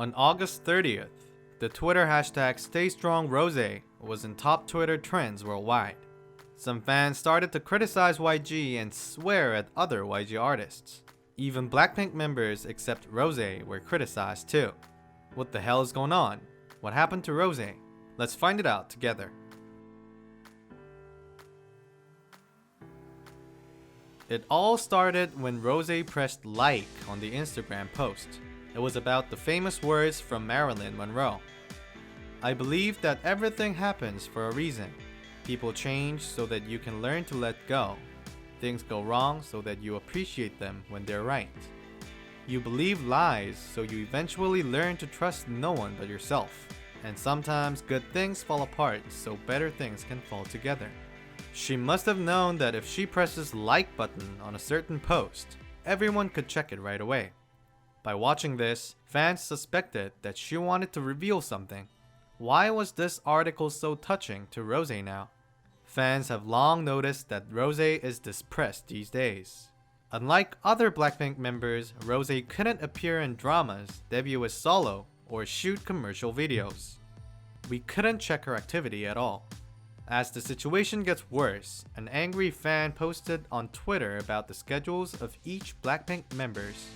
On August 30th, the Twitter hashtag StayStrongRosé was in top Twitter trends worldwide. Some fans started to criticize YG and swear at other YG artists. Even BLACKPINK members except Rosé were criticized too. What the hell is going on? What happened to Rosé? Let's find it out together. It all started when Rosé pressed like on the Instagram post. It was about the famous words from Marilyn Monroe. I believe that everything happens for a reason. People change so that you can learn to let go. Things go wrong so that you appreciate them when they're right. You believe lies so you eventually learn to trust no one but yourself. And sometimes good things fall apart so better things can fall together. She must have known that if she presses like button on a certain post, everyone could check it right away. By watching this, fans suspected that she wanted to reveal something. Why was this article so touching to Rosé now? Fans have long noticed that Rosé is depressed these days. Unlike other BLACKPINK members, Rosé couldn't appear in dramas, debut as solo, or shoot commercial videos. We couldn't check her activity at all. As the situation gets worse, an angry fan posted on Twitter about the schedules of each BLACKPINK members.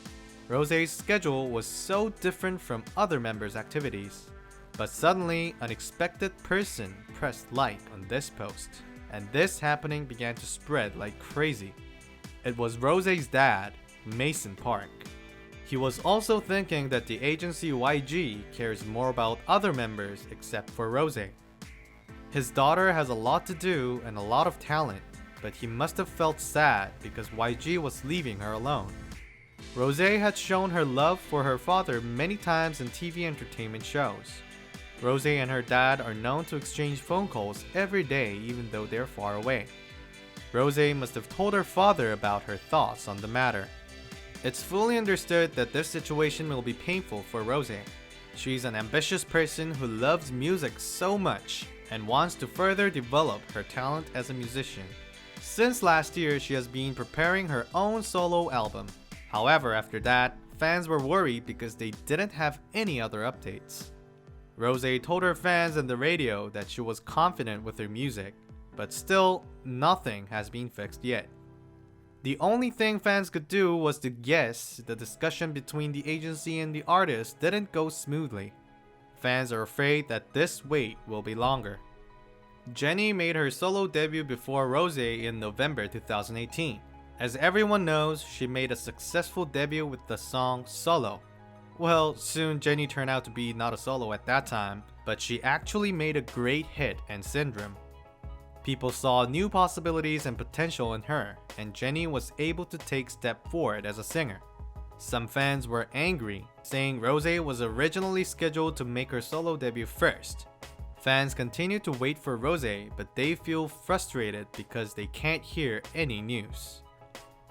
Rosé's schedule was so different from other members' activities. But suddenly, an unexpected person pressed like on this post, and this happening began to spread like crazy. It was Rosé's dad, Mason Park. He was also thinking that the agency YG cares more about other members except for Rosé. His daughter has a lot to do and a lot of talent, but he must have felt sad because YG was leaving her alone. Rosé had shown her love for her father many times in TV entertainment shows. Rosé and her dad are known to exchange phone calls every day even though they're far away. Rosé must have told her father about her thoughts on the matter. It's fully understood that this situation will be painful for Rosé. She's an ambitious person who loves music so much and wants to further develop her talent as a musician. Since last year, she has been preparing her own solo album. However, after that, fans were worried because they didn't have any other updates. Rosé told her fans on the radio that she was confident with her music, but still, nothing has been fixed yet. The only thing fans could do was to guess the discussion between the agency and the artist didn't go smoothly. Fans are afraid that this wait will be longer. Jennie made her solo debut before Rosé in November 2018. As everyone knows, she made a successful debut with the song Solo. Well, soon Jennie turned out to be not a solo at that time, but she actually made a great hit in Syndrome. People saw new possibilities and potential in her, and Jennie was able to take step forward as a singer. Some fans were angry, saying Rosé was originally scheduled to make her solo debut first. Fans continue to wait for Rosé, but they feel frustrated because they can't hear any news.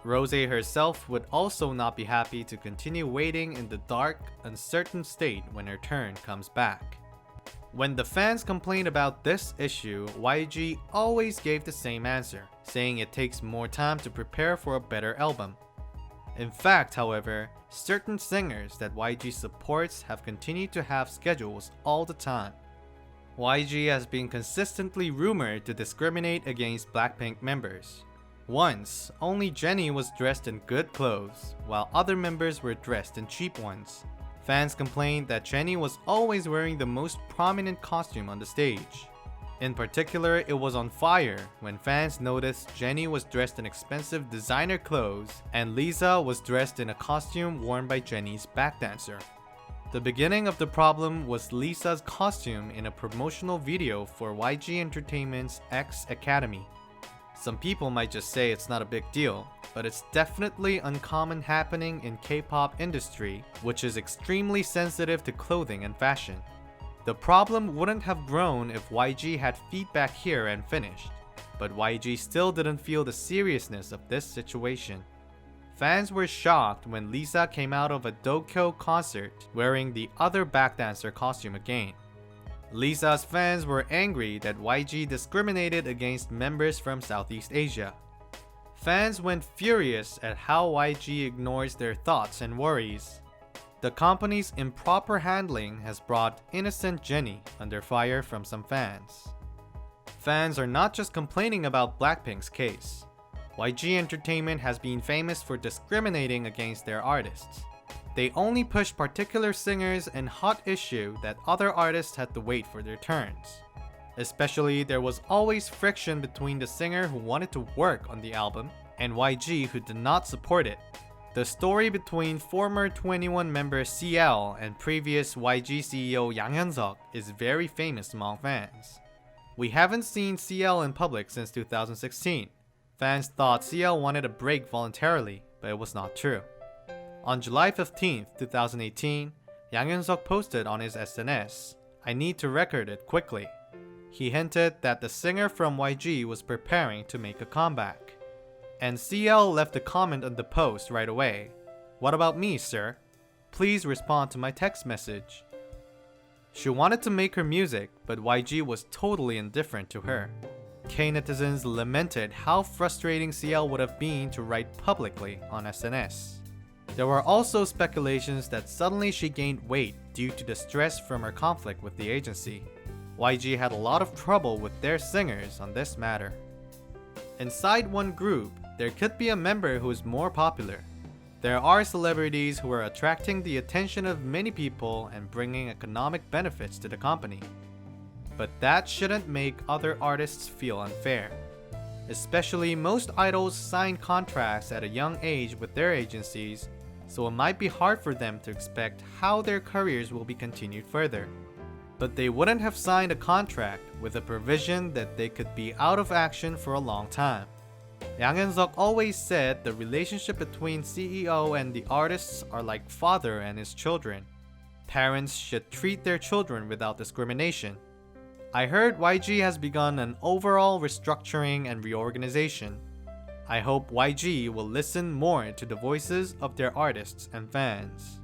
Rosé herself would also not be happy to continue waiting in the dark, uncertain state when her turn comes back. When the fans complained about this issue, YG always gave the same answer, saying it takes more time to prepare for a better album. In fact, however, certain singers that YG supports have continued to have schedules all the time. YG has been consistently rumored to discriminate against BLACKPINK members. Once, only Jennie was dressed in good clothes, while other members were dressed in cheap ones. Fans complained that Jennie was always wearing the most prominent costume on the stage. In particular, it was on fire when fans noticed Jennie was dressed in expensive designer clothes and Lisa was dressed in a costume worn by Jennie's backdancer. The beginning of the problem was Lisa's costume in a promotional video for YG Entertainment's X Academy. Some people might just say it's not a big deal, but it's definitely uncommon happening in K-pop industry, which is extremely sensitive to clothing and fashion. The problem wouldn't have grown if YG had feedback here and finished, but YG still didn't feel the seriousness of this situation. Fans were shocked when Lisa came out of a Dokyo concert wearing the other backdancer costume again. Lisa's fans were angry that YG discriminated against members from Southeast Asia. Fans went furious at how YG ignores their thoughts and worries. The company's improper handling has brought innocent Jennie under fire from some fans. Fans are not just complaining about BLACKPINK's case. YG Entertainment has been famous for discriminating against their artists. They only pushed particular singers in hot issue that other artists had to wait for their turns. Especially, there was always friction between the singer who wanted to work on the album and YG who did not support it. The story between former 21 member CL and previous YG CEO Yang Hyun-suk is very famous among fans. We haven't seen CL in public since 2016. Fans thought CL wanted a break voluntarily, but it was not true. On July 15, 2018, Yang Hyun-suk posted on his SNS, "I need to record it quickly." He hinted that the singer from YG was preparing to make a comeback. And CL left a comment on the post right away. "What about me, sir? Please respond to my text message." She wanted to make her music, but YG was totally indifferent to her. K-netizens lamented how frustrating CL would have been to write publicly on SNS. There were also speculations that suddenly she gained weight due to the stress from her conflict with the agency. YG had a lot of trouble with their singers on this matter. Inside one group, there could be a member who is more popular. There are celebrities who are attracting the attention of many people and bringing economic benefits to the company. But that shouldn't make other artists feel unfair. Especially, most idols sign contracts at a young age with their agencies, so it might be hard for them to expect how their careers will be continued further. But they wouldn't have signed a contract with a provision that they could be out of action for a long time. Yang Hyun-suk always said the relationship between CEO and the artists are like father and his children. Parents should treat their children without discrimination. I heard YG has begun an overall restructuring and reorganization. I hope YG will listen more to the voices of their artists and fans.